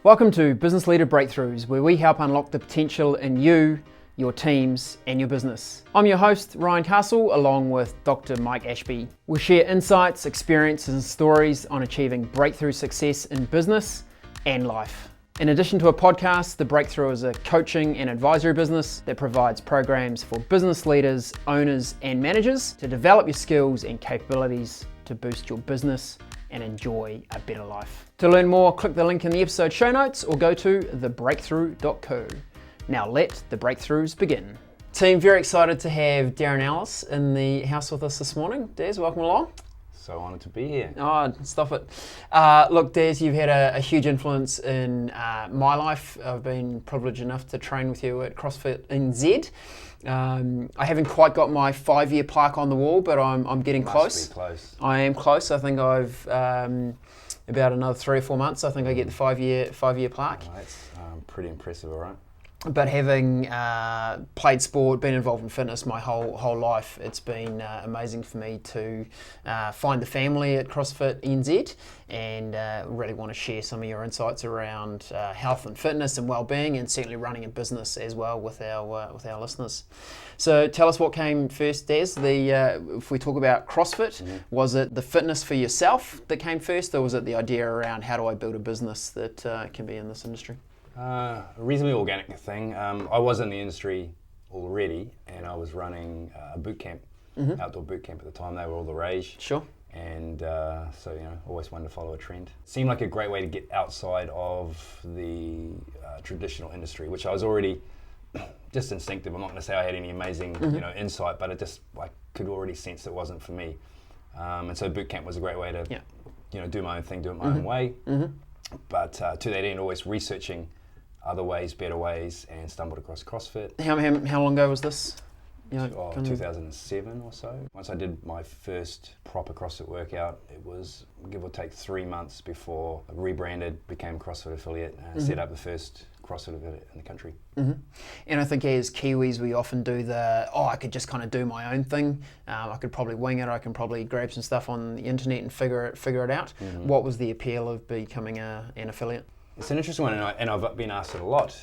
Welcome to Business Leader Breakthroughs, where we help unlock the potential in you, your teams, and your business. I'm your host, Ryan Castle, along with Dr. Mike Ashby. We'll share insights, experiences, and stories on achieving breakthrough success in business and life. In addition to a podcast, The Breakthrough is a coaching and advisory business that provides programs for business leaders, owners, and managers to develop your skills and capabilities to boost your business and enjoy a better life. To learn more, click the link in the episode show notes or go to thebreakthrough.co. Now let the breakthroughs begin. Team, very excited to have Darren Ellis in the house with us this morning. Des, welcome along. So honoured to be here. Oh, stop it. Look, Des, you've had a huge influence in my life. I've been privileged enough to train with you at CrossFit NZ. I haven't quite got my 5-year plaque on the wall, but I'm getting close. Be close. I am close. I think I've about another 3 or 4 months. I think I get the 5-year plaque. Oh, that's pretty impressive, all right. But having played sport, been involved in fitness my whole life, it's been amazing for me to find the family at CrossFit NZ and really want to share some of your insights around health and fitness and well-being, and certainly running a business as well with our listeners. So tell us what came first, Des. If we talk about CrossFit, was it the fitness for yourself that came first, or was it the idea around how do I build a business that can be in this industry? A reasonably organic thing. I was in the industry already, and I was running a boot camp, outdoor boot camp at the time. They were all the rage. Sure. And so, always wanted to follow a trend. Seemed like a great way to get outside of the traditional industry, which I was already just instinctive. I'm not going to say I had any amazing, insight, but I could already sense it wasn't for me. And so boot camp was a great way to, do my own thing, do it my own way. But to that end, always researching other ways, better ways, and stumbled across CrossFit. How long ago was this? 2007 or so. Once I did my first proper CrossFit workout, it was give or take 3 months before I rebranded, became a CrossFit affiliate, and set up the first CrossFit affiliate in the country. And I think as Kiwis, we often do I could just kind of do my own thing. I could probably wing it. I can probably grab some stuff on the internet and figure it out. What was the appeal of becoming an affiliate? It's an interesting one, and I've been asked it a lot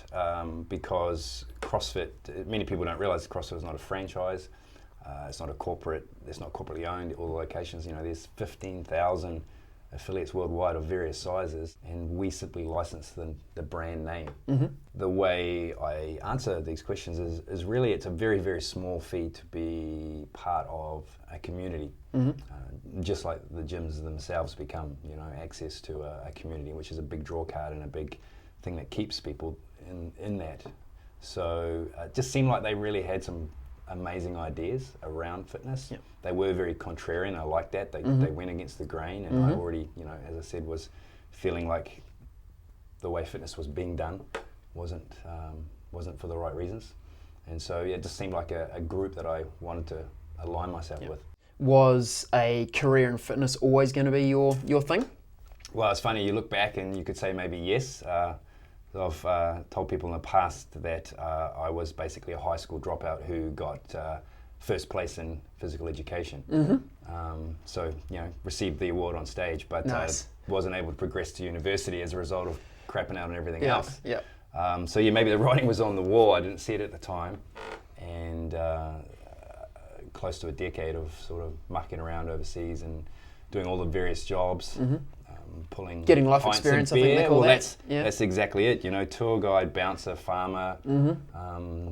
because CrossFit, many people don't realise CrossFit is not a franchise. It's not a corporate, it's not corporately owned, all the locations, there's 15,000 affiliates worldwide of various sizes, and we simply license the brand name. The way I answer these questions is really it's a very, very small fee to be part of a community. Just like the gyms themselves become, access to a community, which is a big draw card and a big thing that keeps people in that. So it just seemed like they really had some amazing ideas around fitness. They were very contrarian. I like that. They went against the grain, and I already, as I said, was feeling like the way fitness was being done wasn't for the right reasons. And so it just seemed like a group that I wanted to align myself with. Was a career in fitness always going to be your thing? Well, it's funny, you look back and you could say maybe yes. I've told people in the past that I was basically a high school dropout who got first place in physical education. So, received the award on stage, but wasn't able to progress to university as a result of crapping out on everything else. So maybe the writing was on the wall. I didn't see it at the time. And close to a decade of sort of mucking around overseas and doing all the various jobs. Getting life experience, I think they call that. That's exactly it. Tour guide, bouncer, farmer,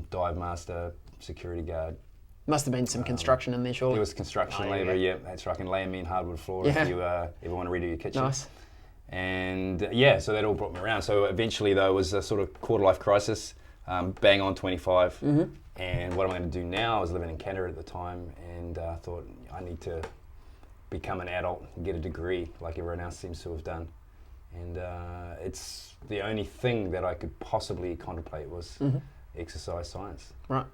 dive master, security guard. Must have been some construction in there, surely. There was construction labour, that's right. I can lay a mean hardwood floor if you ever want to redo your kitchen. Nice. And so that all brought me around. So eventually, though, it was a sort of quarter-life crisis, bang on 25. And what am I going to do now? I was living in Canada at the time, and I thought I need to become an adult and get a degree like everyone else seems to have done. And it's the only thing that I could possibly contemplate was exercise science. Right.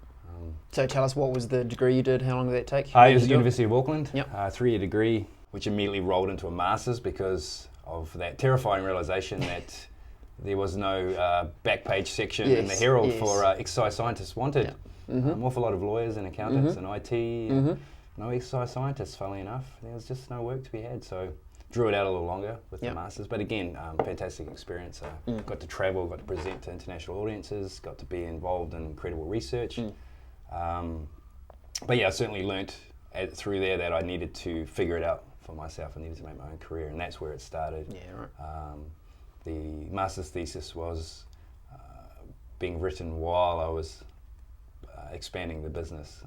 So tell us, what was the degree you did? How long did that take? It was the University of Auckland, 3-year degree, which immediately rolled into a master's because of that terrifying realisation that there was no back page section in the Herald for exercise scientists wanted. An awful lot of lawyers and accountants and IT, no exercise scientists, funnily enough. There was just no work to be had. So drew it out a little longer with the Masters, but again, fantastic experience. Got to travel, got to present to international audiences, got to be involved in incredible research. But yeah, I certainly learnt through there that I needed to figure it out for myself. I needed to make my own career, and that's where it started. Yeah, right. The master's thesis was being written while I was expanding the business.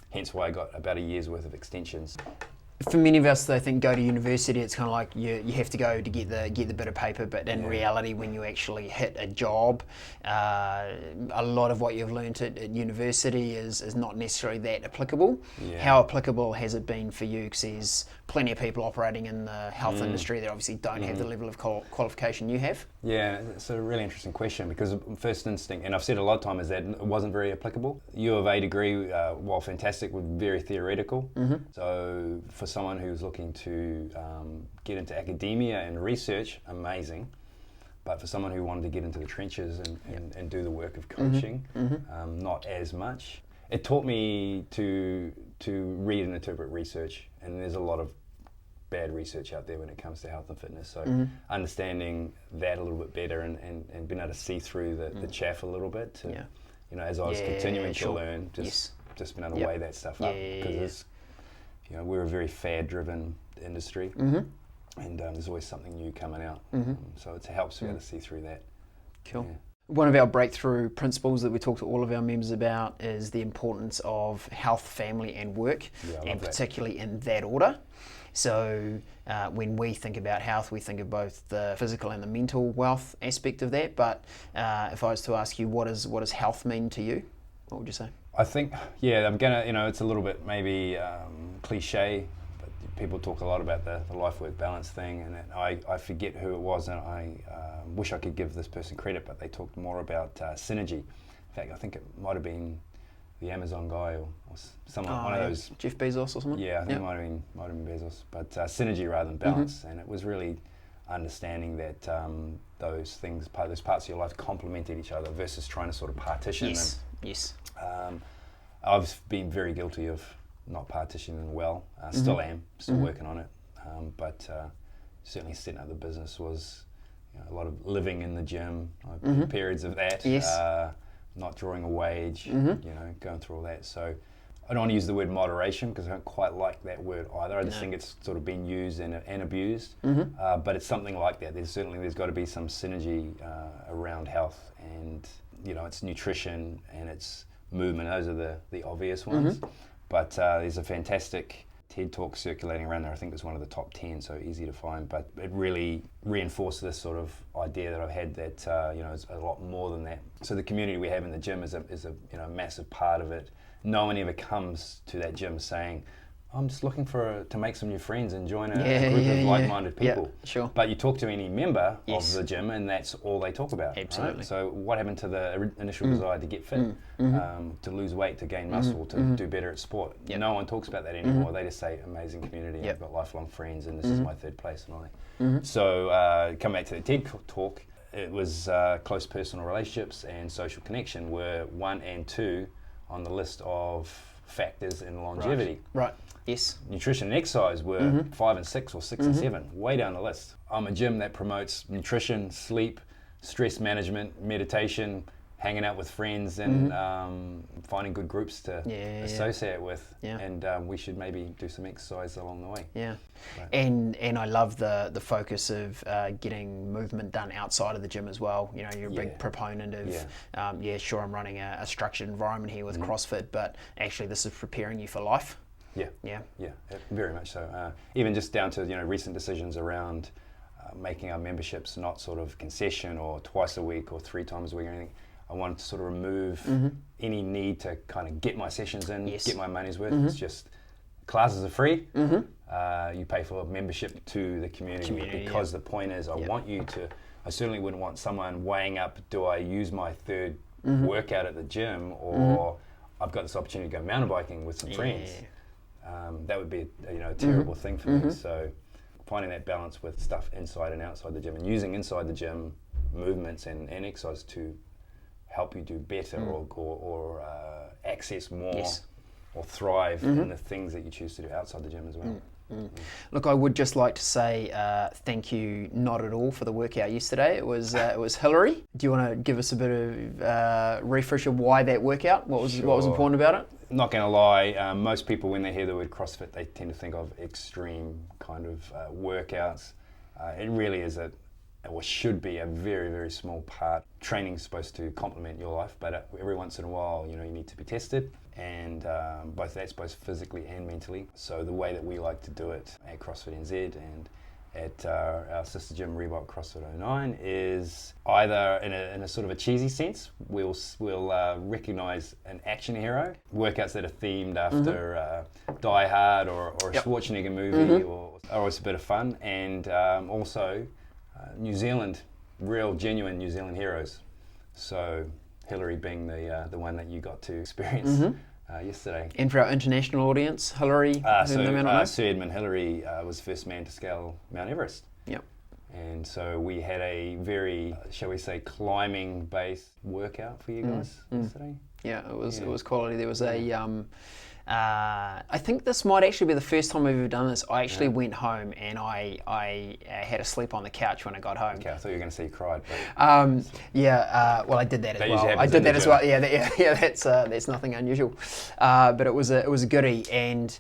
Hence why I got about a year's worth of extensions. For many of us, they think go to university, it's kind of like you have to go to get the bit of paper, but in reality, when you actually hit a job, a lot of what you've learnt at university is not necessarily that applicable. Yeah. How applicable has it been for you? Because there's plenty of people operating in the health industry that obviously don't have the level of qualification you have. Yeah, it's a really interesting question, because first instinct, and I've said a lot of time, is that it wasn't very applicable. U of A degree, while fantastic, was very theoretical. So for someone who's looking to get into academia and research, amazing. But for someone who wanted to get into the trenches and do the work of coaching, not as much. It taught me to read and interpret research, and there's a lot of bad research out there when it comes to health and fitness. So understanding that a little bit better and being able to see through the chaff a little bit to, you know, as I was continuing to learn, just being able to weigh that stuff up, because you know, we're a very fad-driven industry, and there's always something new coming out. So it helps to be able to see through that. Cool. Yeah. One of our breakthrough principles that we talk to all of our members about is the importance of health, family and work, and particularly in that order. So when we think about health, we think of both the physical and the mental wealth aspect of that. But if I was to ask you, what does health mean to you? What would you say? I think, I'm gonna, you know, it's a little bit maybe cliche, but people talk a lot about the life-work balance thing, and I forget who it was, and I wish I could give this person credit, but they talked more about synergy. In fact, I think it might have been the Amazon guy or someone, one of those. Jeff Bezos or something? Yeah, I think it might have been Bezos, but synergy rather than balance, and it was really understanding that those parts of your life complemented each other versus trying to sort of partition them. Yes. I've been very guilty of not partitioning well. Still am, working on it. But certainly setting up the business was, you know, a lot of living in the gym, periods of that. Yes. Not drawing a wage, you know, going through all that. So I don't want to use the word moderation, because I don't quite like that word either. I just think it's sort of been used and abused. But it's something like that. There's got to be some synergy around health, and you know, it's nutrition and it's movement. Those are the obvious ones. But there's a fantastic TED Talk circulating around there. I think it was one of the top 10, so easy to find. But it really reinforced this sort of idea that I've had that you know, it's a lot more than that. So the community we have in the gym is a you know, massive part of it. No one ever comes to that gym saying, I'm just looking to make some new friends and join a group of like-minded people. Yeah, sure. But you talk to any member of the gym, and that's all they talk about. Absolutely. Right? So what happened to the initial desire to get fit, to lose weight, to gain muscle, to do better at sport? No one talks about that anymore. They just say, amazing community, I've got lifelong friends, and this is my third place and all that. So come back to the TED Talk, it was close personal relationships and social connection were 1 and 2 on the list of factors in longevity. Right. Yes. Nutrition and exercise were 5 and 6 or 6 and 7, way down the list. I'm a gym that promotes nutrition, sleep, stress management, meditation, hanging out with friends, and finding good groups to associate with. Yeah. And we should maybe do some exercise along the way. Yeah. Right. And I love the focus of getting movement done outside of the gym as well. You know, you're a big proponent of, sure, I'm running a structured environment here with CrossFit, but actually this is preparing you for life. Yeah, very much so. Even just down to, you know, recent decisions around making our memberships not sort of concession or twice a week or 3 times a week or anything. I wanted to sort of remove any need to kind of get my sessions in, get my money's worth. It's just classes are free. You pay for a membership to the community because the point is I certainly wouldn't want someone weighing up, do I use my third workout at the gym, or I've got this opportunity to go mountain biking with some friends. That would be a terrible thing for me. So finding that balance with stuff inside and outside the gym, and using inside the gym movements and exercise to help you do better or access more or thrive in the things that you choose to do outside the gym as well. Look, I would just like to say thank you not at all for the workout yesterday. It was Hillary. Do you want to give us a bit of refresh of why that workout? What was important about it? Not going to lie, most people when they hear the word CrossFit, they tend to think of extreme kind of workouts. It really is or should be a very, very small part. Training's supposed to complement your life, but every once in a while, you need to be tested, and that's both physically and mentally. So the way that we like to do it at CrossFit NZ and at our sister gym Reebok CrossFit 09 is either in a sort of a cheesy sense, we'll recognise an action hero, workouts that are themed after Die Hard or a Schwarzenegger movie, or always a bit of fun, and also New Zealand, real genuine New Zealand heroes. So Hillary being the one that you got to experience yesterday. And for our international audience, Hillary, Sir Edmund Hillary was the first man to scale Mount Everest. Yep. And so we had a very, shall we say, climbing-based workout for you guys yesterday. Yeah, it was quality. There was I think this might actually be the first time we've ever done this. I actually went home and I had to sleep on the couch when I got home. Okay, I thought you were going to say you cried. Well, I did that as well. I did that as well. Yeah, that's nothing unusual. But it was a goodie, and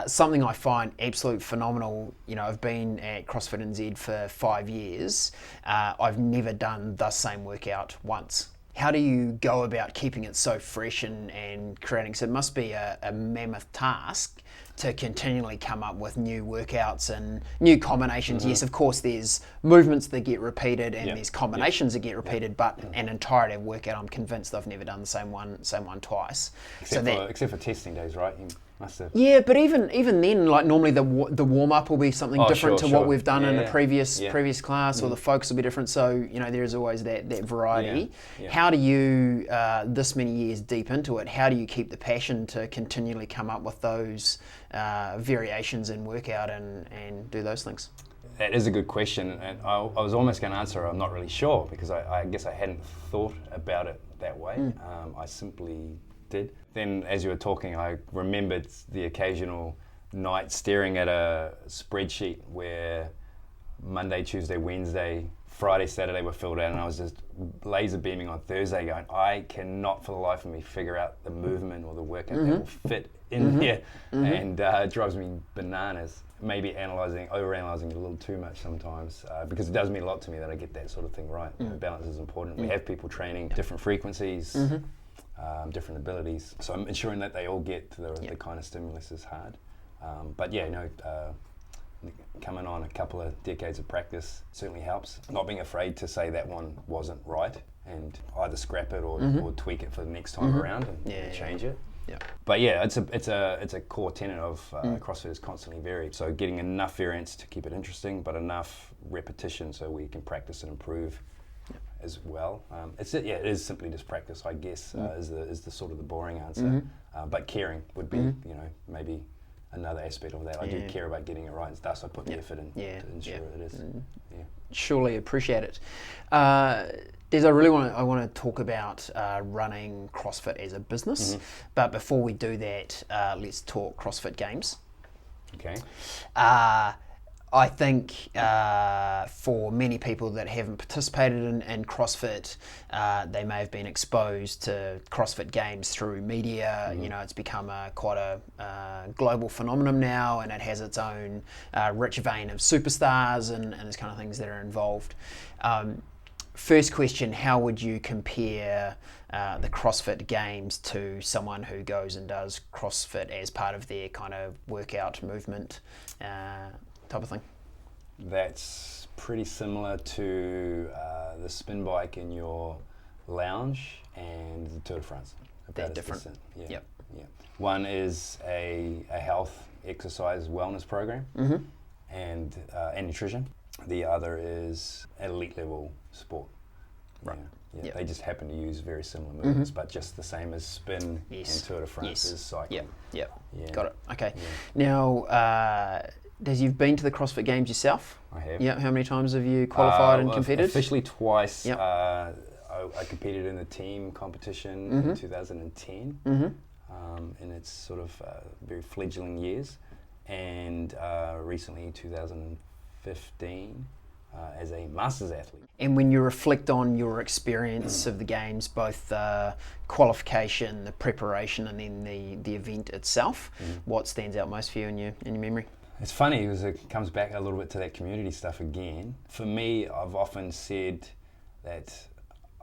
something I find absolute phenomenal. I've been at CrossFit NZ for 5 years. I've never done the same workout once. How do you go about keeping it so fresh and creating? So it must be a mammoth task to continually come up with new workouts and new combinations. Yes, of course, there's movements that get repeated and there's combinations that get repeated, but an entire workout, I'm convinced I've never done the same one twice. Except for testing days, right? You must have. Yeah, but even then, like normally the warm up will be something different to what we've done in a previous class, or the focus will be different. So there is always that variety. How do you, this many years deep into it, how do you keep the passion to continually come up with those variations in workout and do those things? That is a good question, and I was almost going to answer I'm not really sure, because I guess I hadn't thought about it that way. I simply did. Then as you were talking, I remembered the occasional night staring at a spreadsheet where Monday, Tuesday, Wednesday, Friday, Saturday were filled out, and I was just laser beaming on Thursday going, I cannot for the life of me figure out the movement or the workout that will fit in here, and it drives me bananas. Maybe overanalyzing it a little too much sometimes, because it does mean a lot to me that I get that sort of thing right. Balance is important. We have people training different frequencies, different abilities, so I'm ensuring that they all get to the kind of stimulus is hard. But coming on a couple of decades of practice certainly helps. Not being afraid to say that one wasn't right and either scrap it or tweak it for the next time around and change it. Yeah. But it's a core tenet of CrossFit is constantly varied. So getting enough variance to keep it interesting, but enough repetition so we can practice and improve as well. It is simply just practice, I guess, is the sort of the boring answer. But caring would be, maybe another aspect of that. I do care about getting it right, and thus I put the effort in to ensure it is. Surely appreciate it. Des, I want to talk about running CrossFit as a business, but before we do that, let's talk CrossFit Games. Okay. I think for many people that haven't participated in CrossFit, they may have been exposed to CrossFit Games through media. It's become quite a global phenomenon now, and it has its own rich vein of superstars and those kind of things that are involved. First question, how would you compare the CrossFit Games to someone who goes and does CrossFit as part of their kind of workout movement type of thing? That's pretty similar to the spin bike in your lounge and the Tour de France. They're different. Yeah. One is a health, exercise, wellness program and nutrition. The other is an elite level sport. Right. Yeah. They just happen to use very similar movements, but just the same as spin and Tour de France is cycling. Yeah. Got it. Okay. Now, Des, you've been to the CrossFit Games yourself? I have. Yeah. How many times have you qualified and competed? Officially twice. Yep. I competed in the team competition in 2010 in its sort of very fledgling years. and recently in 2015 as a masters athlete. And when you reflect on your experience of the games, both the qualification, the preparation, and then the event itself, what stands out most for you in your memory? It's funny because it comes back a little bit to that community stuff again. For me, I've often said that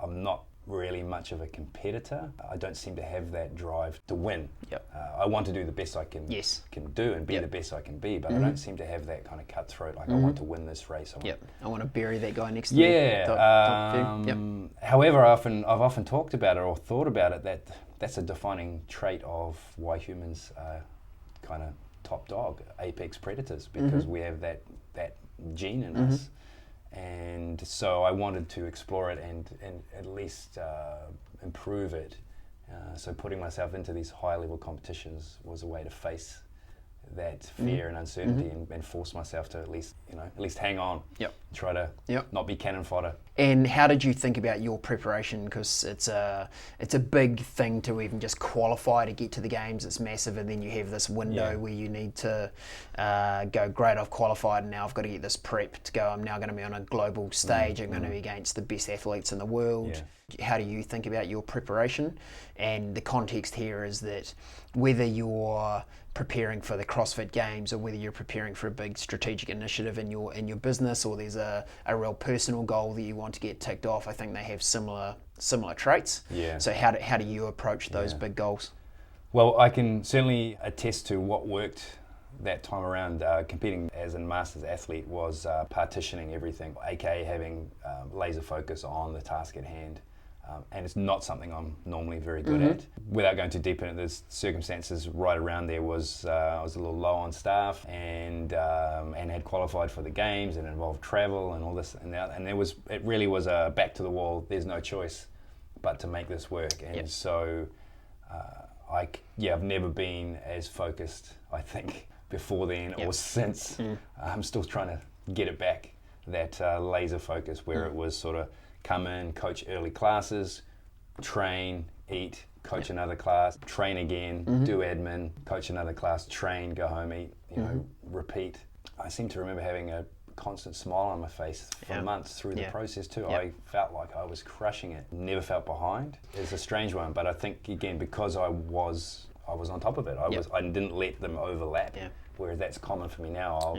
I'm not really much of a competitor. I don't seem to have that drive to win. Yep. I want to do the best I can do and be the best I can be, but I don't seem to have that kind of cutthroat, like I want to win this race. I want to bury that guy next to me. However, I've often talked about it or thought about it that's a defining trait of why humans are kind of top dog, apex predators, because we have that gene in us. And so I wanted to explore it and at least improve it. So putting myself into these high level competitions was a way to face that fear and uncertainty and force myself to at least hang on. Try to not be cannon fodder. And how did you think about your preparation? Because it's a big thing to even just qualify to get to the games. It's massive, and then you have this window where you need to go, great, I've qualified, and now I've got to get this prep to go. I'm now going to be on a global stage. I'm going to be against the best athletes in the world. How do you think about your preparation? And the context here is that whether you're preparing for the CrossFit Games or whether you're preparing for a big strategic initiative in your business, or there's a real personal goal that you want to get ticked off, I think they have similar traits. So how do you approach those big goals? Well, I can certainly attest to what worked that time around. Competing as a masters athlete was partitioning everything, aka having laser focus on the task at hand. And it's not something I'm normally very good at. Without going too deep into the circumstances right around there was I was a little low on staff and had qualified for the games, and it involved travel and all this and that, and it really was a back to the wall. There's no choice but to make this work. And so I've never been as focused, I think, before then or since. I'm still trying to get it back, that laser focus where it was sort of come in, coach early classes, train, eat, coach another class, train again, do admin, coach another class, train, go home, eat, repeat. I seem to remember having a constant smile on my face for months through the process too. I felt like I was crushing it. Never felt behind. It's a strange one, but I think again because I was on top of it. I didn't let them overlap. Whereas that's common for me now.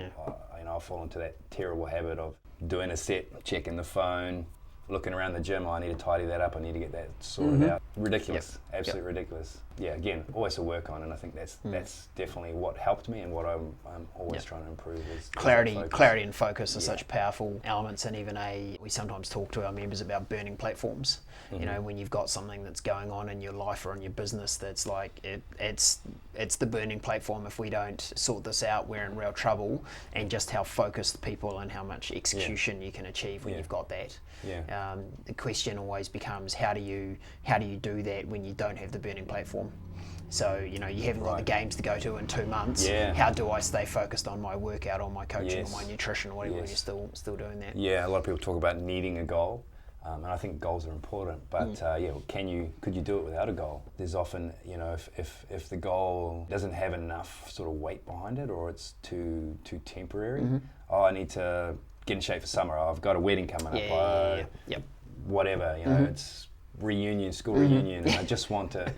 I'll fall into that terrible habit of doing a set, checking the phone, looking around the gym. I need to tidy that up. I need to get that sorted out. Ridiculous, absolutely ridiculous. Yeah, again, always to work on, and I think that's definitely what helped me and what I'm always trying to improve. Is clarity and focus are such powerful elements, and even we sometimes talk to our members about burning platforms. You know, when you've got something that's going on in your life or in your business that's like it's the burning platform. If we don't sort this out, we're in real trouble. And just how focused people and how much execution you can achieve when you've got that. The question always becomes how do you do that when you don't have the burning platform? So you haven't got the games to go to in 2 months. How do I stay focused on my workout, on my coaching, on my nutrition, or whatever? When you're still doing that. A lot of people talk about needing a goal. And I think goals are important, but could you do it without a goal? There's often, if the goal doesn't have enough sort of weight behind it, or it's too temporary. I need to get in shape for summer. I've got a wedding coming up. Whatever, it's school reunion, and I just want to,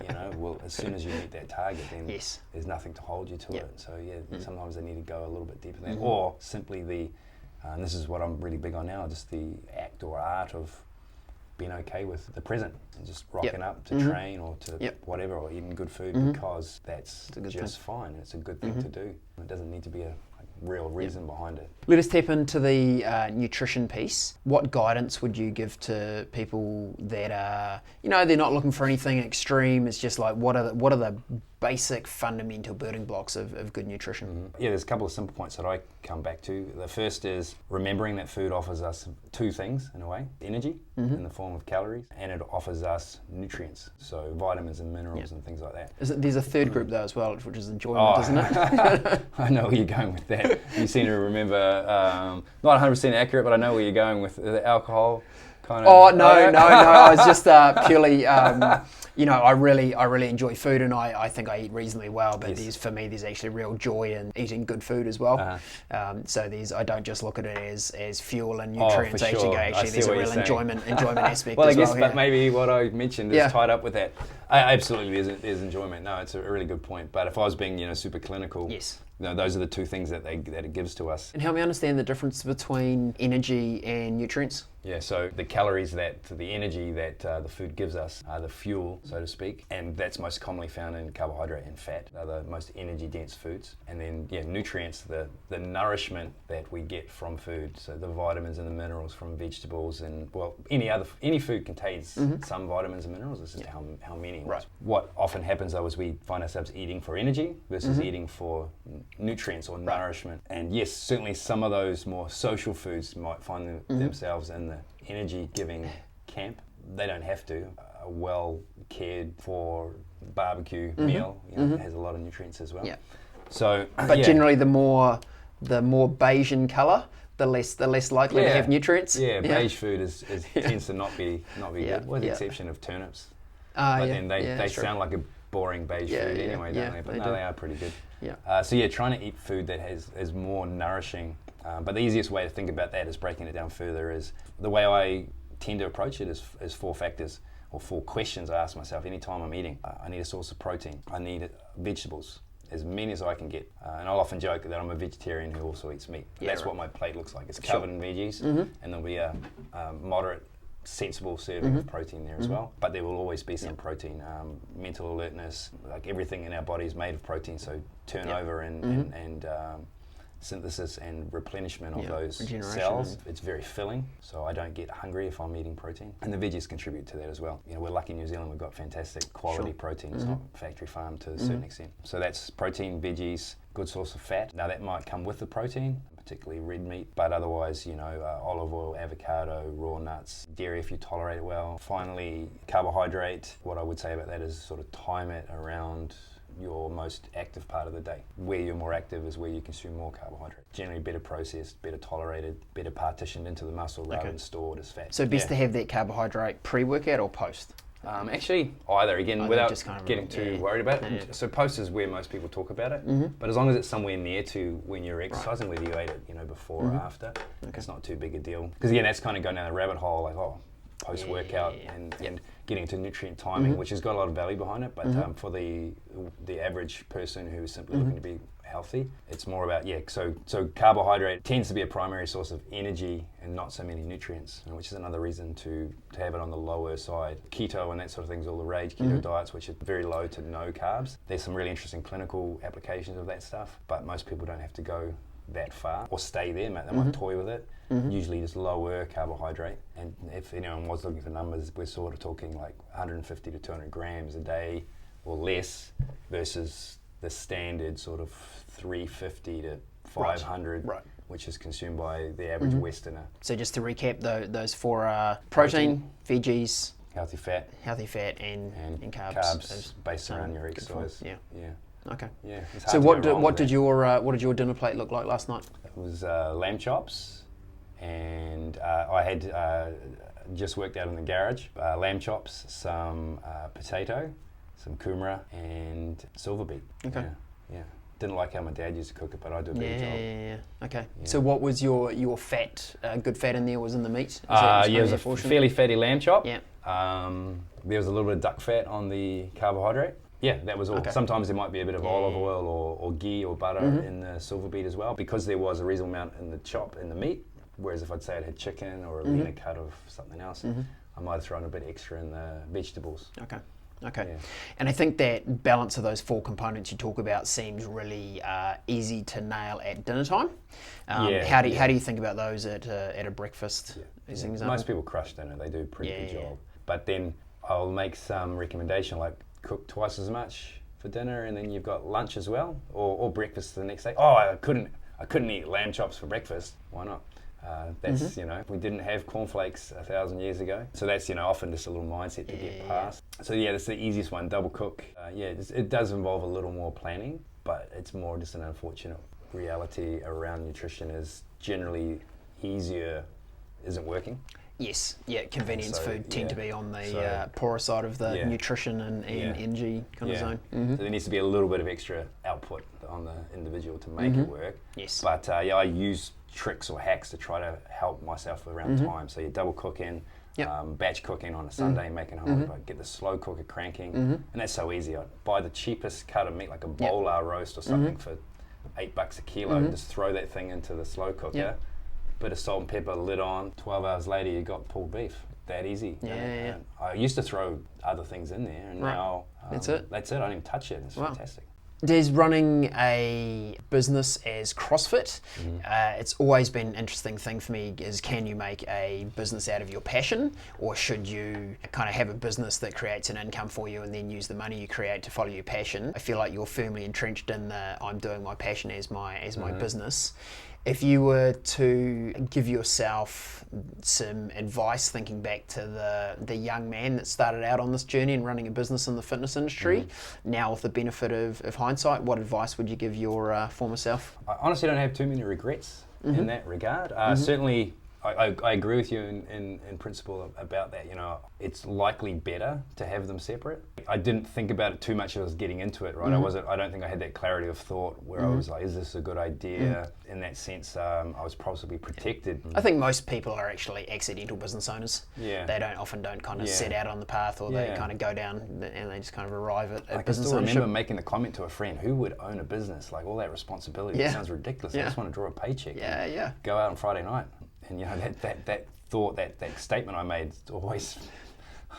as soon as you meet that target, then there's nothing to hold you to it. So sometimes they need to go a little bit deeper than that, or simply and this is what I'm really big on now, just the act or art of being okay with the present and just rocking up to train or to whatever, or eating good food because that's just fine. It's a good thing to do. It doesn't need to be a real reason behind it. Let us tap into the nutrition piece. What guidance would you give to people that are, they're not looking for anything extreme? It's just like what are the basic fundamental building blocks of good nutrition? There's a couple of simple points that I come back to. The first is remembering that food offers us two things in a way: energy in the form of calories, and it offers us nutrients, so vitamins and minerals and things like that. There's a third group though as well, which is enjoyment, isn't it? I know where you're going with that. You seem to remember, not 100% accurate, but I know where you're going with the alcohol kind of. No, I was just purely I really enjoy food, and I think I eat reasonably well. But Yes. for me, there's actually real joy in eating good food as well. So I don't just look at it as fuel and nutrients. for I actually sure. go, I actually, see there's a what real you're saying. enjoyment aspect Well, I as guess, well. but here. maybe what I mentioned is Yeah. tied up with that. Absolutely, there's enjoyment. No, it's a really good point. But if I was being, super clinical, Yes. those are the two things that it gives to us. And help me understand the difference between energy and nutrients. Yeah, so the calories the energy that the food gives us are the fuel, so to speak, and that's most commonly found in carbohydrate and fat. They're the most energy-dense foods. And then, nutrients, the nourishment that we get from food, so the vitamins and the minerals from vegetables, and any food contains some vitamins and minerals. It's just how many. Right. What often happens though is we find ourselves eating for energy versus eating for nutrients or nourishment. And yes, certainly some of those more social foods might find themselves in the energy-giving camp. They don't have to. A well cared for barbecue meal has a lot of nutrients as well. Yeah. So, But generally, the more Bayesian colour, the less likely to have nutrients. Yeah, beige food tends to not be good, with the exception of turnips. But then they sound like a boring beige food anyway, don't they? But they are pretty good. Yeah. So trying to eat food that is more nourishing. But the easiest way to think about that is breaking it down further. Is the way I tend to approach it is 4 factors or 4 questions I ask myself anytime I'm eating. I need a source of protein. I need vegetables, as many as I can get. And I'll often joke that I'm a vegetarian who also eats meat. That's what my plate looks like. It's covered in veggies, and there'll be a moderate, sensible serving of protein there as well. But there will always be some protein. Mental alertness, like everything in our body is made of protein, so turnover and synthesis and replenishment of those cells. It's very filling, so I don't get hungry if I'm eating protein. And the veggies contribute to that as well. We're lucky in New Zealand, we've got fantastic quality protein. It's not factory farmed to a certain extent. So that's protein, veggies, good source of fat. Now that might come with the protein, particularly red meat, but otherwise, olive oil, avocado, raw nuts, dairy if you tolerate it well. Finally, carbohydrate. What I would say about that is sort of time it around your most active part of the day. Where you're more active is where you consume more carbohydrate. Generally better processed, better tolerated, better partitioned into the muscle rather than stored as fat. So best to have that carbohydrate pre-workout or post? Actually, either, again, without just kind of getting too worried about it. So post is where most people talk about it, but as long as it's somewhere near to when you're exercising, whether you ate it, before or after, it's not too big a deal. Because again, that's kind of going down the rabbit hole, like, post-workout and getting into nutrient timing, which has got a lot of value behind it, but for the average person who's simply looking to be healthy, it's more about, so carbohydrate tends to be a primary source of energy and not so many nutrients, which is another reason to have it on the lower side. Keto and that sort of thing's all the rage, keto diets, which are very low to no carbs. There's some really interesting clinical applications of that stuff, but most people don't have to go that far or stay there, they might toy with it. Usually just lower carbohydrate, and if anyone was looking for numbers, we're sort of talking like 150 to 200 grams a day or less versus the standard sort of 350 to 500, which is consumed by the average Westerner. So just to recap, those 4 are protein, veggies, healthy fat, and carbs. Carbs based around your exercise. Yeah. Okay. Yeah. So what did your dinner plate look like last night? It was lamb chops, and I had just worked out in the garage. Lamb chops, some potato, some kumara, and silver beet. Okay. Yeah. Didn't like how my dad used to cook it, but I do a better job. Yeah. Okay. Yeah. So what was your fat? Good fat in there was in the meat. It was a fairly fatty lamb chop. Yeah. There was a little bit of duck fat on the carbohydrate. Yeah, that was all. Okay. Sometimes there might be a bit of olive oil or ghee or butter in the silver beet as well, because there was a reasonable amount in the meat. Whereas if I'd say it had chicken or a leaner cut of something else, I might have thrown a bit extra in the vegetables. Okay. Yeah. And I think that balance of those 4 components you talk about seems really easy to nail at dinner time. How do you think about those at a breakfast? As an example? Most people crush dinner; they do a pretty good job. But then I'll make some recommendation, like cook twice as much for dinner, and then you've got lunch as well, or breakfast the next day. I couldn't eat lamb chops for breakfast. Why not? That's we didn't have cornflakes 1,000 years ago, so that's often just a little mindset to get past. So that's the easiest one. Double cook. It does involve a little more planning, but it's more just an unfortunate reality around nutrition is generally easier isn't working. Yes, yeah, convenience So, food tend to be on the So, poorer side of the yeah. nutrition and energy kind of zone. So there needs to be a little bit of extra output on the individual to make it work. Yes. But I use tricks or hacks to try to help myself around time. So you double cooking, batch cooking on a Sunday, making home, get the slow cooker cranking, and that's so easy. I buy the cheapest cut of meat, like a bowlar roast or something for $8 a kilo. Just throw that thing into the slow cooker, bit of salt and pepper, lid on. 12 hours later, you got pulled beef. That easy. I used to throw other things in there, and now that's it. That's it. I don't even touch it. It's fantastic. Des, running a business as CrossFit, it's always been an interesting thing for me is, can you make a business out of your passion, or should you kind of have a business that creates an income for you and then use the money you create to follow your passion? I feel like you're firmly entrenched in the I'm doing my passion as my business. If you were to give yourself some advice thinking back to the young man that started out on this journey and running a business in the fitness industry, now with the benefit of hindsight, what advice would you give your former self? I honestly don't have too many regrets in that regard. Certainly, I agree with you in principle about that. You know, it's likely better to have them separate. I didn't think about it too much as I was getting into it, right? I don't think I had that clarity of thought where I was like, is this a good idea? In that sense, I was possibly protected. I think most people are actually accidental business owners. Yeah. They often don't kind of set out on the path, or they kind of go down and they just kind of arrive at I business still ownership. remember making the comment to a friend, who would own a business? Like all that responsibility, it sounds ridiculous. I just want to draw a paycheck. Go out on Friday night. And you know, that thought, that statement I made, always,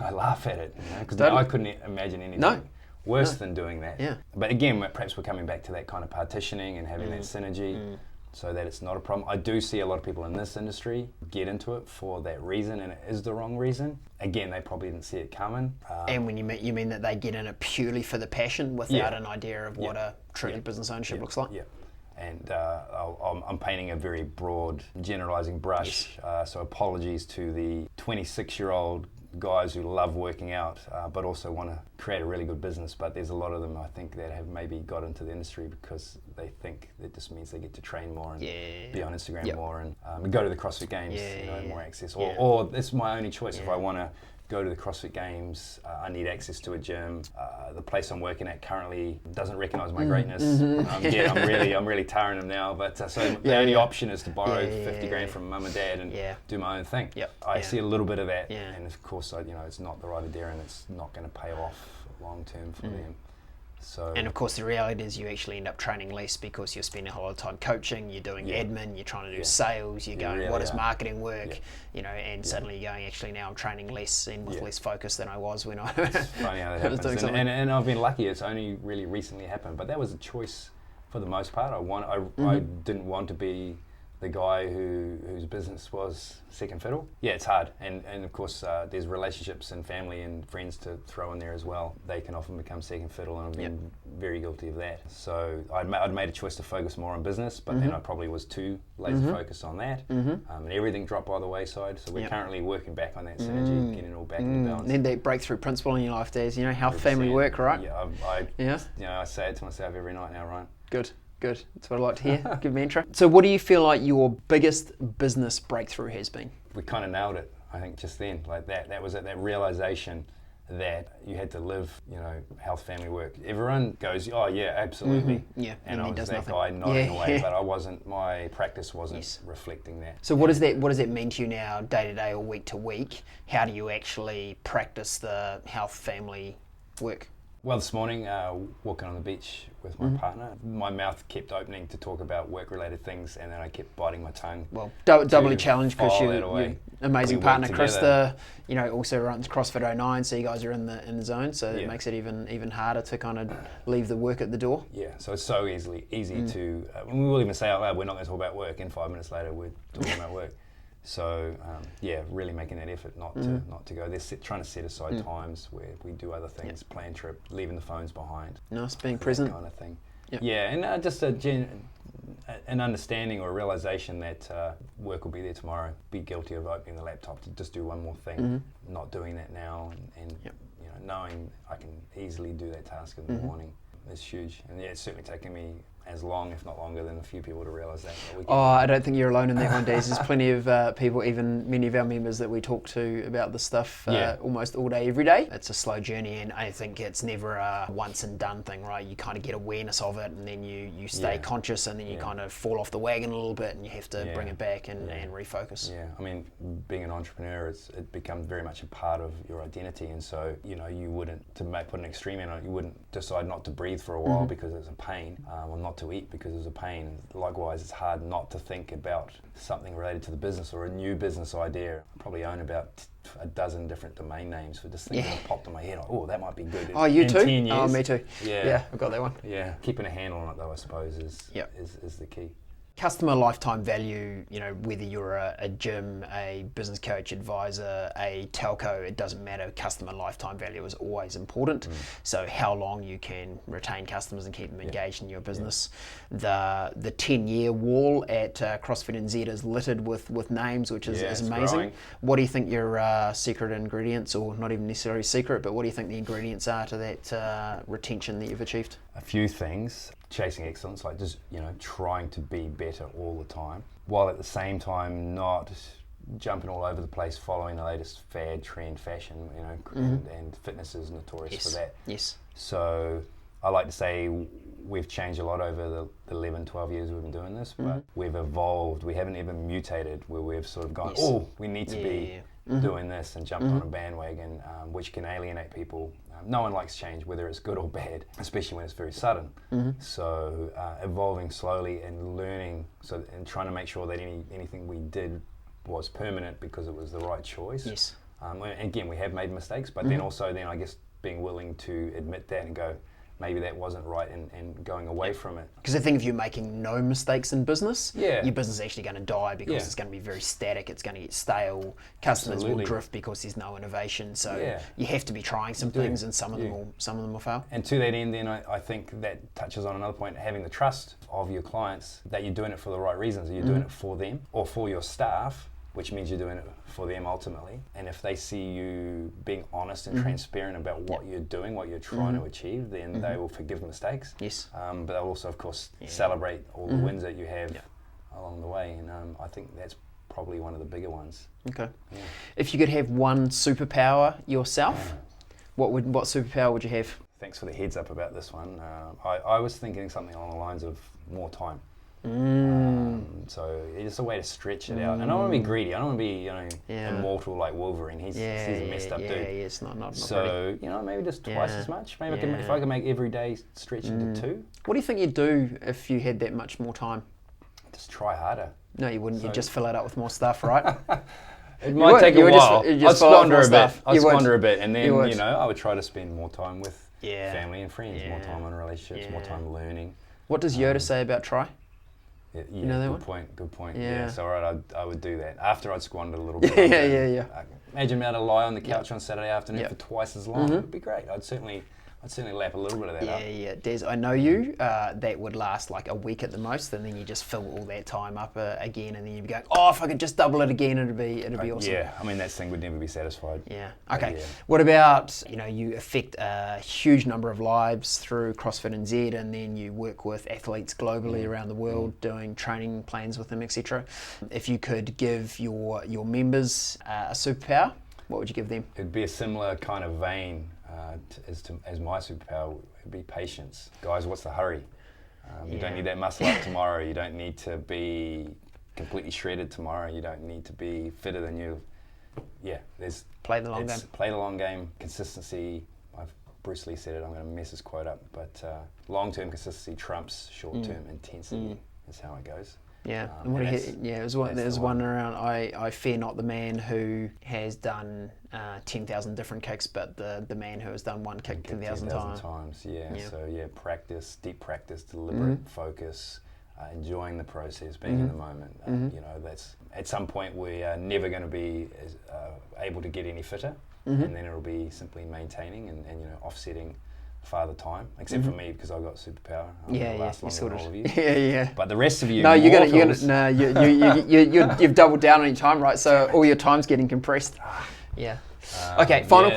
I laugh at it, because I couldn't imagine anything worse than doing that. Yeah. But again, perhaps we're coming back to that kind of partitioning and having that synergy so that it's not a problem. I do see a lot of people in this industry get into it for that reason, and it is the wrong reason. Again, they probably didn't see it coming. And when you mean that they get in it purely for the passion without an idea of what a truly business ownership looks like? Yeah. And I'm painting a very broad, generalising brush. So apologies to the 26-year-old guys who love working out, but also want to create a really good business. But there's a lot of them, I think, that have maybe got into the industry because they think that just means they get to train more and be on Instagram more and go to the CrossFit Games, more access. Or it's my only choice. If I want to go to the CrossFit Games, I need access to a gym. The place I'm working at currently doesn't recognise my greatness. I'm really tarring them now. But so the only option is to borrow 50 grand from mum and dad and do my own thing. I see a little bit of that, and of course, it's not the right idea, and it's not going to pay off long term for them. So, and of course, the reality is you actually end up training less because you're spending a whole lot of time coaching, you're doing admin, you're trying to do sales, you're going, what does marketing work, and suddenly you're going, actually now I'm training less and with less focus than I was when I it's funny how that was doing happens. something. And I've been lucky, it's only really recently happened, but that was a choice for the most part. I didn't want to be the guy whose business was second fiddle. Yeah, it's hard, and of course there's relationships and family and friends to throw in there as well. They can often become second fiddle, and I've been very guilty of that. So I'd made a choice to focus more on business, but then I probably was too laser focused on that, and everything dropped by the wayside. So we're currently working back on that synergy, getting it all back into balance. And then that breakthrough principle in your life, Des, health, family, work, right? Yeah, I say it to myself every night now, Ryan. Good. That's what I like to hear. Good mantra. So what do you feel like your biggest business breakthrough has been? We kind of nailed it, I think, just then. Like that was it, that realization that you had to live, health, family, work. Everyone goes, oh yeah, absolutely. And I was that guy nodding away, but I wasn't. My practice wasn't reflecting that. So what does that mean to you now, day to day or week to week? How do you actually practice the health, family, work? Well, this morning, walking on the beach with my partner, my mouth kept opening to talk about work-related things, and then I kept biting my tongue. Well, doubly challenged because your amazing partner, Krista, also runs CrossFit 09, so you guys are in the zone, so it makes it even harder to kind of leave the work at the door. Yeah, so it's so easy to, we will even say, we're not going to talk about work, and 5 minutes later we're talking about work. So really making that effort not to go there, trying to set aside times where we do other things, plan trip, leaving the phones behind. Nice, being present. Kind of thing. Yeah, and just an understanding or a realization that work will be there tomorrow. Be guilty of opening the laptop to just do one more thing, not doing that now, and knowing I can easily do that task in the morning is huge. And it's certainly taken me as long, if not longer, than a few people to realise that. I don't think you're alone in that one, Des. There's plenty of people, even many of our members that we talk to about this stuff almost all day, every day. It's a slow journey, and I think it's never a once and done thing, right? You kind of get awareness of it, and then you stay conscious, and then you kind of fall off the wagon a little bit, and you have to bring it back and refocus. Yeah, I mean, being an entrepreneur, it becomes very much a part of your identity, and so, you know, you wouldn't, put an extreme in it, you wouldn't decide not to breathe for a while because it's a pain, or not to eat because it's a pain. Likewise, it's hard not to think about something related to the business or a new business idea. I probably own about a dozen different domain names for just things that popped in my head. Oh, that might be good. Oh, you too? 10 years. Oh, me too. Yeah, I've got that one. Yeah, keeping a handle on it though, I suppose, is the key. Customer lifetime value, you know, whether you're a gym, a business coach, advisor, a telco, it doesn't matter. Customer lifetime value is always important. So how long you can retain customers and keep them engaged in your business. The 10-year wall at CrossFit NZ is littered with names, which is amazing. Growing. What do you think your secret ingredients, or not even necessarily secret, but what do you think the ingredients are to that retention that you've achieved? A few things. Chasing excellence, like just, you know, trying to be better all the time, while at the same time not jumping all over the place following the latest fad, trend, fashion, you know, and fitness is notorious for that. Yes. So I like to say we've changed a lot over the 11, 12 years we've been doing this, but we've evolved. We haven't even mutated where we've sort of gone, we need to be doing this and jumped on a bandwagon, which can alienate people. No one likes change, whether it's good or bad, especially when it's very sudden. So evolving slowly and learning, and trying to make sure that anything we did was permanent because it was the right choice. Yes. Again, we have made mistakes, but then I guess being willing to admit that and go, maybe that wasn't right, and going away from it. Because I think if you're making no mistakes in business, your business is actually going to die because it's going to be very static, it's going to get stale, customers will drift because there's no innovation. So you have to be trying some things, and some of them will fail. And to that end, then I think that touches on another point, having the trust of your clients that you're doing it for the right reasons. You're doing it for them or for your staff, which means you're doing it for them ultimately. And if they see you being honest and transparent about what you're doing, what you're trying to achieve, then they will forgive mistakes. Yes. But they'll also, of course, celebrate all the wins that you have along the way. And I think that's probably one of the bigger ones. Okay. Yeah. If you could have one superpower yourself, what superpower would you have? Thanks for the heads up about this one. I was thinking something along the lines of more time. So it's a way to stretch it out. And I don't want to be greedy. I don't want to be, immortal like Wolverine. He's a messed up dude. Yeah, it's not so, pretty. Maybe just twice as much. Maybe if I can make every day stretch into 2. What do you think you'd do if you had that much more time? Just try harder. No, you wouldn't. You'd just fill it up with more stuff, right? It might take a while. I'd squander a bit. And then, I would try to spend more time with family and friends, more time on relationships, more time learning. What does Yoda say about try? Yeah, you know that good point. Yeah. So I would do that after I'd squandered a little bit. Imagine being able to lie on the couch on Saturday afternoon for twice as long. It would be great. I'd certainly lap a little bit of that up. Yeah. Des, I know you. That would last like a week at the most, and then you just fill all that time up again, and then you'd be going, if I could just double it again, it'd be awesome. Yeah, I mean, that thing would never be satisfied. Yeah. Okay. What about, you affect a huge number of lives through CrossFit NZ, and then you work with athletes globally around the world, doing training plans with them, etc. If you could give your members a superpower, what would you give them? It'd be a similar kind of vein. As my superpower would be patience. Guys, what's the hurry? You don't need that muscle up tomorrow. You don't need to be completely shredded tomorrow. You don't need to be fitter than you. Yeah, play the long game. Play the long game. Consistency. Bruce Lee said it. I'm going to mess his quote up, but long-term consistency trumps short-term intensity. Is how it goes. Yeah, there's one around. I fear not the man who has done 10,000 different kicks, but the man who has done one kick 10,000 times. Yeah. So practice, deep practice, deliberate focus, enjoying the process, being in the moment. That's at some point we are never going to be able to get any fitter, and then it'll be simply maintaining and offsetting Father Time, except for me because I've got superpower. I'm gonna last longer than all of you. Yeah. But the rest of you, you've doubled down on your time, right? So all your time's getting compressed. Yeah. Okay, final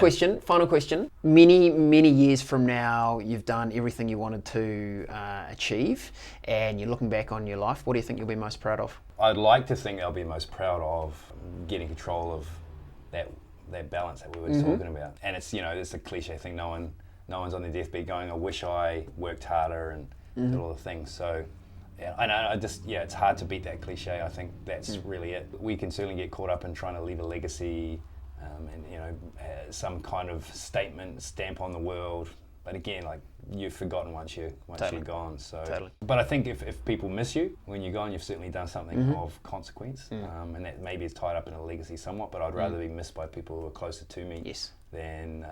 question. Many years from now, you've done everything you wanted to achieve, and you're looking back on your life. What do you think you'll be most proud of? I'd like to think I'll be most proud of getting control of that balance that we were talking about. And it's, it's a cliche thing. No one's on their deathbed going, I wish I worked harder and did all the things. So, it's hard to beat that cliche. I think that's really it. We can certainly get caught up in trying to leave a legacy and some kind of stamp on the world. But again, like, you've forgotten once you're gone. So, But I think if people miss you when you're gone, you've certainly done something of consequence, and that maybe is tied up in a legacy somewhat. But I'd rather be missed by people who are closer to me than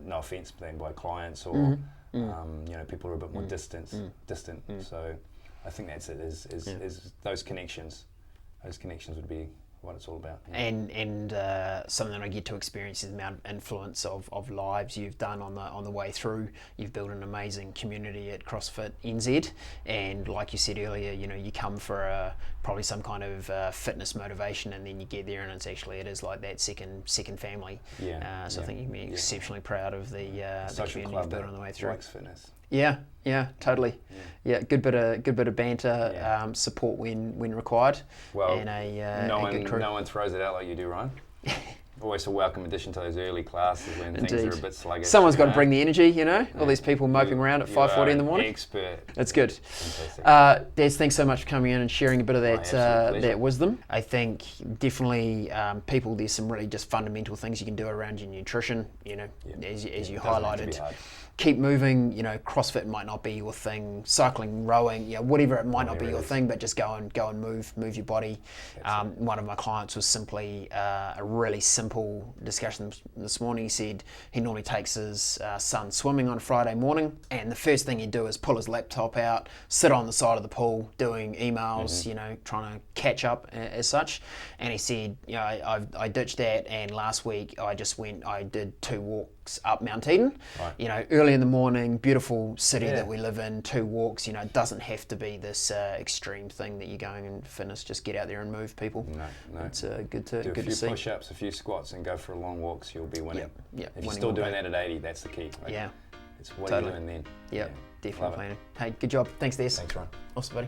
no offence, than by clients or people who are a bit more distant. So I think that's it. Is those connections? Those connections would be what it's all about. And something I get to experience is the amount of influence of lives you've done on the way through. You've built an amazing community at CrossFit NZ, and like you said earlier, you come for probably some kind of fitness motivation, and then you get there and it is like that second family. So I think you can be exceptionally proud of the community you've built on the way through. Likes fitness. Yeah, totally. Yeah, good bit of banter, support when required. Well, and a good crew. No one throws it out like you do, Ryan. Always a welcome addition to those early classes when things are a bit sluggish. Someone's got to bring the energy, All these people moping around at 5:40 in the morning. Expert. That's good. Des, thanks so much for coming in and sharing a bit of that wisdom. I think definitely people, there's some really just fundamental things you can do around your nutrition. As you highlighted. Keep moving, CrossFit might not be your thing, cycling, rowing, whatever it might not be your thing, but just go and move your body. One of my clients was simply a really simple discussion this morning. He said he normally takes his son swimming on a Friday morning, and the first thing he'd do is pull his laptop out, sit on the side of the pool, doing emails, trying to catch up as such. And he said, I ditched that, and last week I did 2 walks up Mount Eden. Early in the morning, beautiful city that we live in, 2 walks. It doesn't have to be this extreme thing that you're going in fitness. Just get out there and move, people. No. It's good to see. Do a few push-ups, a few squats, and go for long walks. You'll be winning. If you're still doing that at 80, that's the key. Yeah. It's what are you doing then? Definitely. Hey, good job. Thanks, Des. Thanks, Ryan. Awesome, buddy.